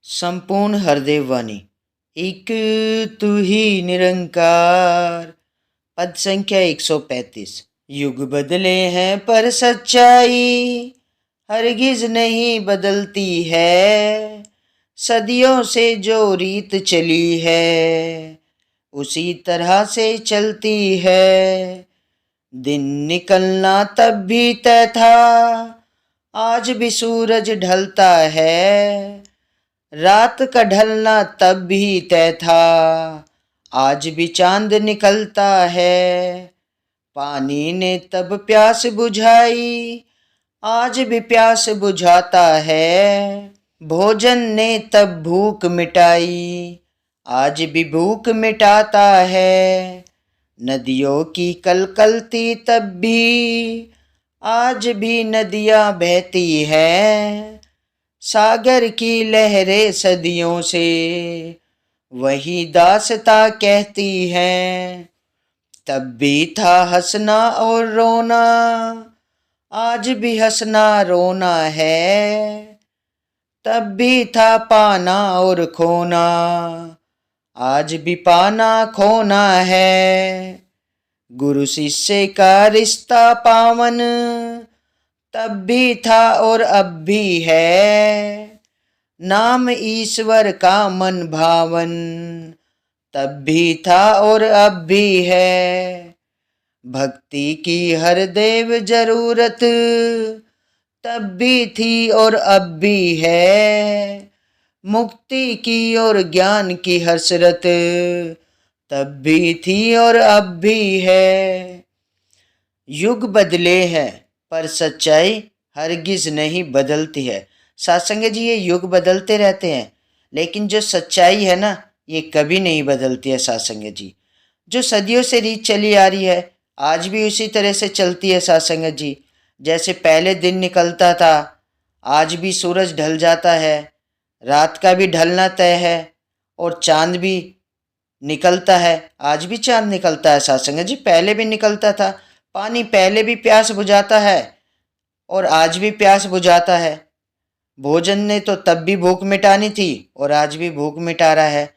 संपूर्ण हरदेव वाणी। एक तू ही निरंकार। पद संख्या 135। युग बदले हैं पर सच्चाई हरगिज नहीं बदलती है। सदियों से जो रीत चली है उसी तरह से चलती है। दिन निकलना तब भी तय था, आज भी सूरज ढलता है। रात का ढलना तब भी तय था, आज भी चांद निकलता है। पानी ने तब प्यास बुझाई, आज भी प्यास बुझाता है। भोजन ने तब भूख मिटाई, आज भी भूख मिटाता है। नदियों की कलकलती तब भी, आज भी नदियां बहती हैं। सागर की लहरें सदियों से वही दास्तां कहती हैं। तब भी था हंसना और रोना, आज भी हंसना रोना है। तब भी था पाना और खोना, आज भी पाना खोना है। गुरु शिष्य का रिश्ता पावन, तब भी था और अब भी है। नाम ईश्वर का मन भावन, तब भी था और अब भी है। भक्ति की हर देव जरूरत, तब भी थी और अब भी है। मुक्ति की और ज्ञान की हसरत, तब भी थी और अब भी है। युग बदले हैं पर सच्चाई हरगिज नहीं बदलती है। सत्संग जी, ये युग बदलते रहते हैं लेकिन जो सच्चाई है ना, ये कभी नहीं बदलती है। सत्संग जी, जो सदियों से रीत चली आ रही है आज भी उसी तरह से चलती है। सत्संग जी, जैसे पहले दिन निकलता था, आज भी सूरज ढल जाता है। रात का भी ढलना तय है और चांद भी निकलता है। आज भी चांद निकलता है। सत्संग जी, पहले भी निकलता था। पानी पहले भी प्यास बुझाता है और आज भी प्यास बुझाता है। भोजन ने तो तब भी भूख मिटानी थी और आज भी भूख मिटा रहा है।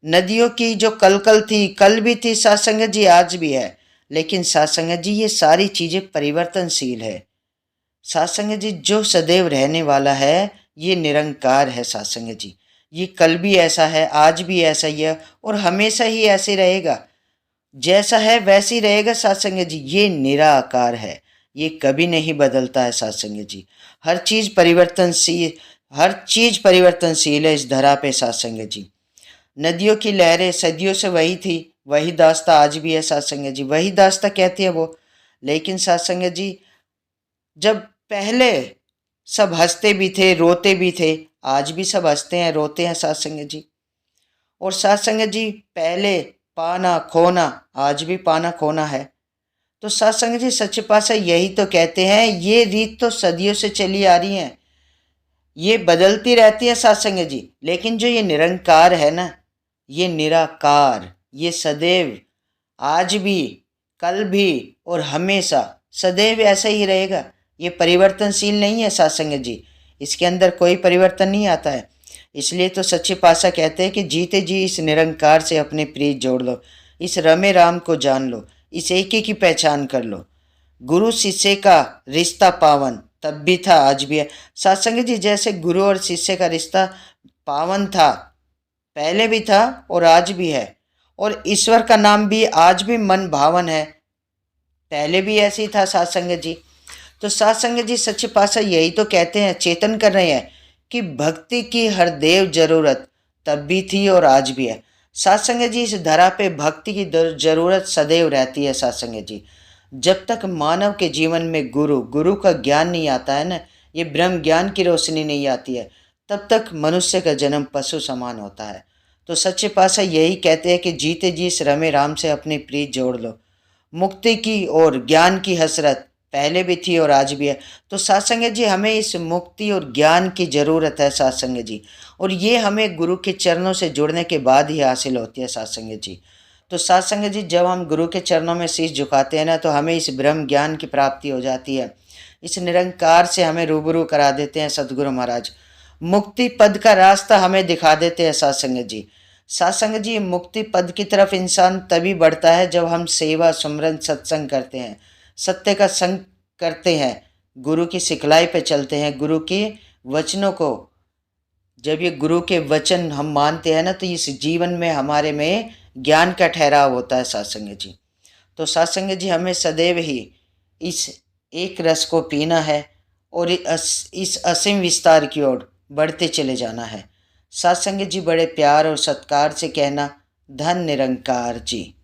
नदियों की जो कलकल थी, कल भी थी सत्संग जी, आज भी है। लेकिन सत्संग जी, ये सारी चीजें परिवर्तनशील है। सत्संग जी, जो सदैव रहने वाला है ये निरंकार है। सत्संग जी, ये कल भी ऐसा है, आज भी ऐसा ही है और हमेशा ही ऐसे रहेगा। जैसा है वैसे ही रहेगा। सत्संग जी, ये निराकार है, ये कभी नहीं बदलता है। सत्संग जी, हर चीज परिवर्तनशील, हर चीज परिवर्तनशील है इस धरा पे। सत्संग जी, नदियों की लहरें सदियों से वही थी, वही दास्ता आज भी है। सत्संग जी, वही दास्ता कहती है वो। लेकिन सत्संग जी, जब पहले सब हंसते भी थे, रोते भी थे, आज भी सब हंसते हैं, रोते हैं। सत्संग जी, और सत्संग जी, पहले पाना खोना, आज भी पाना खोना है। तो सत्संग जी, सच्चे पातशाह यही तो कहते हैं, ये रीत तो सदियों से चली आ रही है, ये बदलती रहती है। सत्संग जी, लेकिन जो ये निरंकार है ना, ये निराकार, ये सदैव, आज भी, कल भी और हमेशा सदैव ऐसा ही रहेगा। ये परिवर्तनशील नहीं है। सत्संग जी, इसके अंदर कोई परिवर्तन नहीं आता है। इसलिए तो सच्चे पातशाह कहते हैं कि जीते जी इस निरंकार से अपनी प्रीत जोड़ लो, इस रमे राम को जान लो, इस एक ही की पहचान कर लो। गुरु शिष्य का रिश्ता पावन, तब भी था आज भी है। सत्संग जी, जैसे गुरु और शिष्य का रिश्ता पावन था, पहले भी था और आज भी है। और ईश्वर का नाम भी आज भी मन भावन है, पहले भी ऐसे ही था। सत्संग जी, तो सत्संग जी, सच्चे पातशाह यही तो कहते हैं, चेतन कर रहे हैं कि भक्ति की हर देव जरूरत तब भी थी और आज भी है। सत्संग जी, इस धरा पे भक्ति की जरूरत सदैव रहती है। सत्संग जी, जब तक मानव के जीवन में गुरु गुरु का ज्ञान नहीं आता है ना, ये ब्रह्म ज्ञान की रोशनी नहीं आती है, तब तक मनुष्य का जन्म पशु समान होता है। तो सच्चे पातशाह यही कहते हैं कि जीते जी इस रमे राम से अपनी प्रीत जोड़ लो। मुक्ति की और ज्ञान की हसरत पहले भी थी और आज भी है। तो सत्संग जी, हमें इस मुक्ति और ज्ञान की ज़रूरत है। सत्संग जी, और ये हमें गुरु के चरणों से जुड़ने के बाद ही हासिल होती है। सत्संग जी, तो सत्संग जी, जब हम गुरु के चरणों में शीश झुकाते हैं ना, तो हमें इस ब्रह्म ज्ञान की प्राप्ति हो जाती है। इस निरंकार से हमें रूबरू करा देते हैं सदगुरु महाराज। मुक्ति पद का रास्ता हमें दिखा देते हैं सत्संग जी। सत्संग जी, मुक्ति पद की तरफ इंसान तभी बढ़ता है जब हम सेवा सुमरन सत्संग करते हैं, सत्य का संग करते हैं, गुरु की सिखलाई पे चलते हैं, गुरु के वचनों को, जब ये गुरु के वचन हम मानते हैं ना, तो इस जीवन में हमारे में ज्ञान का ठहराव होता है सत्संग जी। तो सत्संग जी, हमें सदैव ही इस एक रस को पीना है और इस असीम विस्तार की ओर बढ़ते चले जाना है। सत्संग जी, बड़े प्यार और सत्कार से कहना, धन निरंकार जी।